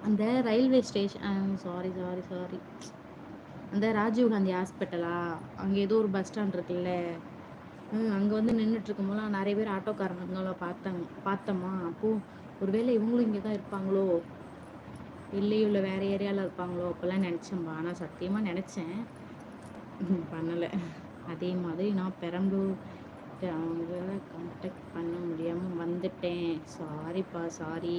அந்த railway station, sorry sorry sorry, அந்த ராஜீவ்காந்தி ஹாஸ்பிட்டலா, அங்கே ஏதோ ஒரு பஸ் ஸ்டாண்ட் இருக்குல்ல, அங்கே வந்து நின்றுட்டு இருக்கும்போது நிறைய பேர் ஆட்டோக்காரங்களை பார்த்தோமா. அப்போது ஒருவேளை இவங்களும் இங்கே தான் இருப்பாங்களோ, இல்லையோ இல்லை வேறு ஏரியாவில் இருப்பாங்களோ அப்போல்லாம் நினச்சேன்பா. ஆனால் சத்தியமாக நினச்சேன், பண்ணலை. அதே மாதிரி நான் பெரம்பலூர் அவங்கள கான்டாக்ட் பண்ண முடியாமல் வந்துட்டேன். சாரிப்பா, sorry.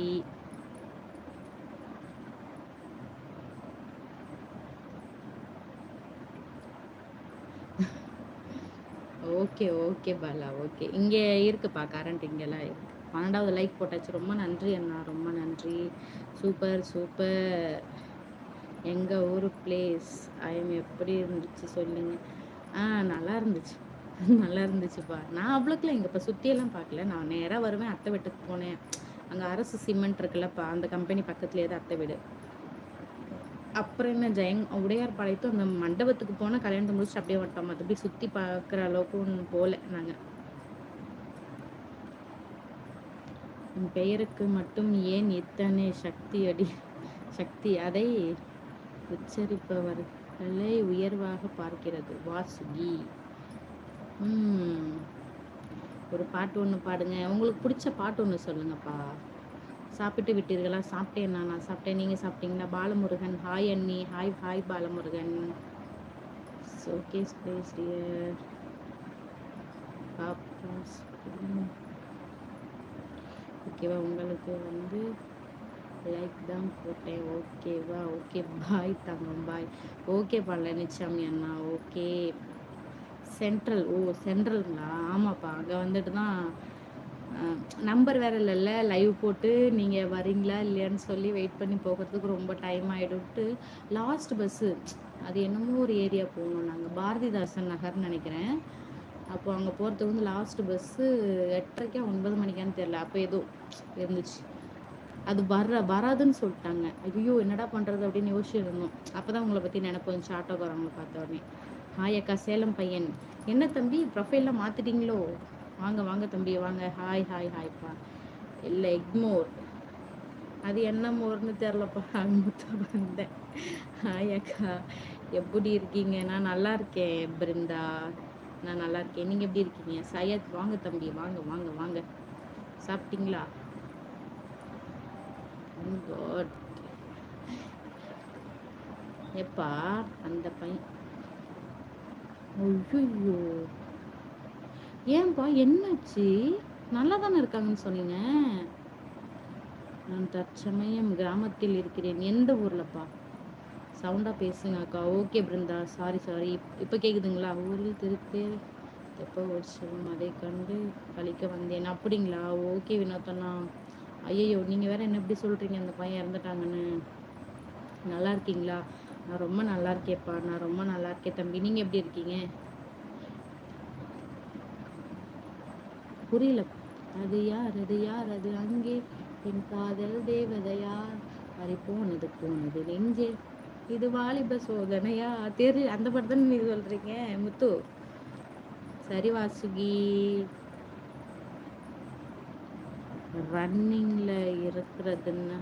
Okay okay Bala, okay. இங்கே இருக்குப்பா கரண்ட், இங்கெல்லாம் இருக்கு. 12வது லைக் போட்டாச்சு. ரொம்ப நன்றி அண்ணா, ரொம்ப நன்றி. Super super. எங்கள் ஊர் பிளேஸ் ஐஎம் எப்படி இருந்துச்சு சொல்லுங்க. நல்லா இருந்துச்சு. நல்லா இருந்துச்சுப்பா. நான் அவ்வளோக்குலாம் இங்கே இப்போ சுற்றியெல்லாம் பார்க்கல. நான் நேராக வருவேன், அத்தை வீட்டுக்கு போனேன். அங்கே அரசு சிமெண்ட் இருக்குல்லப்பா, அந்த கம்பெனி பக்கத்துலேயே தான் அத்தை வீடு. அப்புறம் என்ன உடையார்பாளையத்து அந்த மண்டபத்துக்கு போனால் கல்யாணத்தை முடிச்சுட்டு அப்படியே வந்துட்டோம். மற்றபடி சுற்றி பார்க்குற அளவுக்கு ஒன்று போகல நாங்கள். என் பெயருக்கு மட்டும் ஏன் இத்தனை சக்தி அதை உச்சரிப்பவர்களை உயர்வாக பார்க்கிறது. வாசுகி. ஒரு பாட்டு ஒன்று பாடுங்க, உங்களுக்கு பிடிச்ச பாட்டு ஒன்று சொல்லுங்கப்பா. சாப்பிட்டு விட்டீர்களா? சாப்பிட்டேன், நான் சாப்பிட்டேன். நீங்கள் சாப்பிட்டீங்களா? பாலமுருகன் ஹாய் அண்ணி. Hi hi Balamurugan. Showcase place dear பாப்பாஸ். ஓகேவா, உங்களுக்கு வந்து லைக் தான் போட்டேன். ஓகேவா, ஓகே பாய் தங்கம், பாய். ஓகே பழனிசாமி அண்ணா, ஓகே. சென்ட்ரல், சென்ட்ரலுங்களா? ஆமாப்பா, அங்கே வந்துட்டு தான் நம்பர் வேறு இல்லைல்ல, லைவ் போட்டு நீங்கள் வரீங்களா இல்லையான்னு சொல்லி வெயிட் பண்ணி போகிறதுக்கு ரொம்ப டைம் ஆகிடும்ட்டு லாஸ்ட் பஸ்ஸு, அது என்னமோ ஒரு ஏரியா போகணும் நாங்கள், பாரதிதாசன் நகர்னு நினைக்கிறேன். அப்போ அங்கே போகிறதுக்கு வந்து லாஸ்ட் பஸ்ஸு 8:30 9 மணிக்கான்னு தெரில, அப்போ ஏதோ இருந்துச்சு. அது வராதுன்னு சொல்லிட்டாங்க. ஐயோ என்னடா பண்ணுறது அப்படின்னு யோசிச்சுருந்தோம். அப்போ தான் உங்களை பற்றி நினைப்பு வந்துச்சு, ஆட்டோக்காரவங்களை பார்த்த உடனே. ஹாய் அக்கா, சேலம் பையன். என்ன தம்பி ப்ரொஃபைல்லாம் மாற்றிட்டீங்களோ? வாங்க வாங்க தம்பி வாங்க. ஹாய் ஹாய் ஹாய்ப்பா. இல்லை எக்மோர், அது என்ன மோர்னு தெரிலப்பா, அங்கே வந்தேன். ஹாய் அக்கா, எப்படி இருக்கீங்க? நான் நல்லா இருக்கேன் பிருந்தா, நான் நல்லா இருக்கேன். நீங்கள் எப்படி இருக்கீங்க? சையத், வாங்க தம்பி வாங்க வாங்க வாங்க. சாப்பிட்டீங்களா? எப்பா அந்த பையன்? ஐயோ, ஏன்பா என்னாச்சு? நல்லா தானே இருக்காங்கன்னு சொன்னீங்க. நான் தற்சமயம் கிராமத்தில் இருக்கிறேன். எந்த ஊர்லப்பா? சவுண்டாக பேசுங்க அக்கா. Okay Brinda, sorry sorry. இப்போ கேட்குதுங்களா? ஊரில் திருப்பேர் எப்போ வருஷம் அதை கண்டு கழிக்க வந்தேன். அப்படிங்களா? ஓகே வினோத்தண்ணா. ஐயோ, நீங்கள் வேற என்ன எப்படி சொல்கிறீங்க, அந்த பையன் இறந்துட்டாங்கன்னு. நல்லா இருக்கீங்களா? நான் ரொம்ப நல்லா இருக்கேன்ப்பா, நான் ரொம்ப நல்லா இருக்கேன் தம்பி. நீங்கள் எப்படி இருக்கீங்க? புரியல. அது யார், அது யார், அது அங்கே என் காதல் தேவதையா, பறி போனது நெஞ்சே, இது வாலிப சோதனையா. அந்த படம் தானே நீங்க சொல்றீங்க முத்து? சரி வாசுகி, ரன்னிங்ல இருக்கிறதுன்னா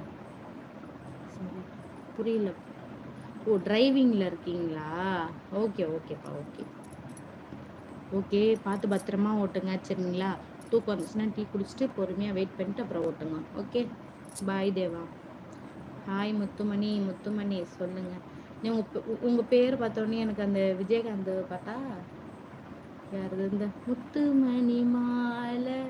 சரி, புரியல. டிரைவிங்ல இருக்கீங்களா? ஓகே ஓகேப்பா, ஓகே ஓகே. பார்த்து பத்திரமா ஓட்டுங்க, சரிங்களா? தூக்கம் வந்துச்சுன்னா டீ குடிச்சிட்டு பொறுமையாக வெயிட் பண்ணிட்டு அப்புறம் ஓட்டுங்க. ஓகே, பாய் தேவா. ஹாய் முத்துமணி சொல்லுங்கள். உங்கள் பேர் பார்த்தோன்னே எனக்கு அந்த விஜயகாந்த் பார்த்தா யாரு, இந்த முத்துமணி மாலை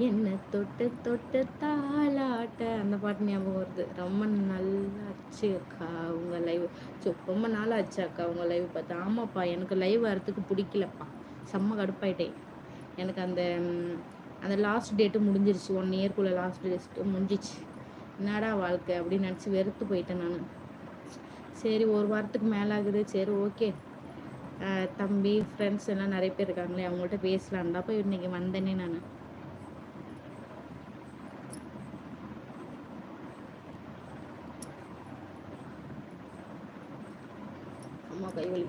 என்ன தொட்டு தொட்டு தாளாட்ட, அந்த பாட்டு ஞாபகம் வருது. ரொம்ப நல்லா ஆச்சு அக்கா உங்கள் லைவ். ரொம்ப நாள் ஆச்சு அக்கா உங்கள் லைவ் பார்த்தா. ஆமாப்பா, எனக்கு லைவ் வரத்துக்கு பிடிக்கலப்பா, செம்ம கடுப்பாயிட்டேன். எனக்கு அந்த லாஸ்ட் டேட்டு முடிஞ்சிருச்சு, 1 இயர்க்குள்ளே லாஸ்ட் டேட்டு முடிஞ்சிச்சு. என்னடா வாழ்க்கை அப்படின்னு நினச்சி வெறுத்து போயிட்டேன் நான். சரி, ஒரு வாரத்துக்கு மேலே ஆகுது. சரி ஓகே, தம்பி ஃப்ரெண்ட்ஸ் எல்லாம் நிறைய பேர் இருக்காங்களே, அவங்கள்ட்ட பேசலான் தான் போய் இன்னைக்கு வந்தேனே நான். அம்மா கைவலி.